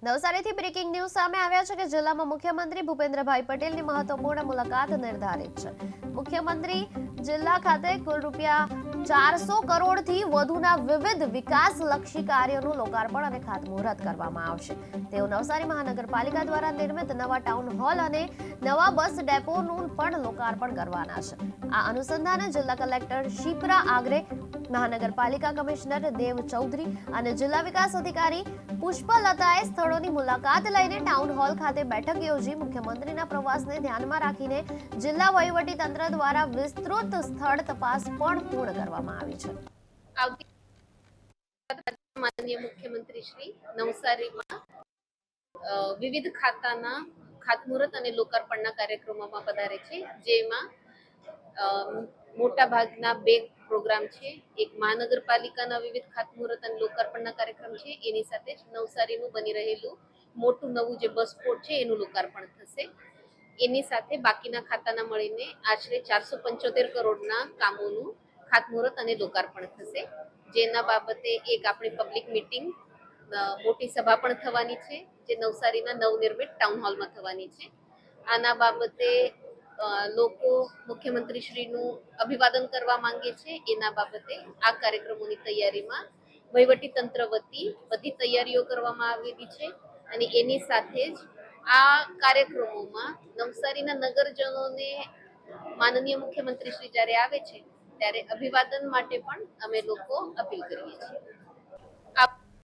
નવસારીથી breaking news સામે આવ્યા છે કે જિલ્લામાં મુખ્યમંત્રી ભૂપેન્દ્રભાઈ પટેલની મહત્વપૂર્ણ મુલાકાત નિર્ધારિત છે। મુખ્યમંત્રી જિલ્લા ખાતે કુલ ₹400 કરોડથી વધુના વિવિધ વિકાસલક્ષી કાર્યોનું લોકાર્પણ અને ખાતમુહૂર્ત કરવામાં આવશે। તેઓ નવસારી મહાનગરપાલિકા દ્વારા નિર્મિત નવા ટાઉન હોલ અને નવા બસ ડેપોનું પણ લોકાર્પણ કરવાના છે। આ અનુસંધાને જિલ્લા કલેક્ટર શિપ્રા આગરે, મહાનગરપાલિકા કમિશનર દેવ ચૌધરી અને જિલ્લા વિકાસ અધિકારી પુષ્પલતાએ સ્થળોની મુલાકાત લઈને ટાઉન હોલ ખાતે બેઠક યોજી મુખ્યમંત્રીના પ્રવાસને ધ્યાનમાં રાખીને જિલ્લા વહીવટી તંત્ર દ્વારા વિસ્તૃત સ્થળ તપાસ પણ પૂર્ણ કરવામાં આવી છે। માનનીય મુખ્યમંત્રી શ્રી નવસારીમાં વિવિધ ખાતાના ખાતમુહૂર્ત અને લોકાર્પણના કાર્યક્રમોમાં પધારે છે, જેમાં મોટા ભાગના 2 પ્રોગ્રામ છે। એક મહાનગરપાલિકાના વિવિધ ખાતમુહૂર્ત અને લોકાર્પણના કાર્યક્રમ છે, એની સાથે જ નવસારીનું બની રહેલું મોટું નવું જે બસ પોર્ટ છે એનું લોકાર્પણ થશે। એની સાથે બાકીના ખાતાના મળીને આશરે 475 કરોડના કામોનું ખાતમુહૂર્ત અને લોકાર્પણ થશે, જેના બાબતે એક આપણી પબ્લિક મીટિંગ મોટી સભા પણ થવાની છે, જે નવસારીના નવનિર્મિત ટાઉન હોલમાં થવાની છે। આના બાબતે લોકો મુખ્યમંત્રી શ્રીનું અભિવાદન કરવા માંગે છે। એના બાબતે આ કાર્યક્રમોની તૈયારીમાં વહીવટી તંત્ર વતી બધી તૈયારીઓ કરવામાં આવેલી છે અને એની સાથે જ આ કાર્યક્રમોમાં નવસારીના નગરજનોને માનનીય મુખ્યમંત્રી શ્રી જ્યારે આવે છે ત્યારે અભિવાદન માટે પણ અમે લોકો અપીલ કરીએ છીએ।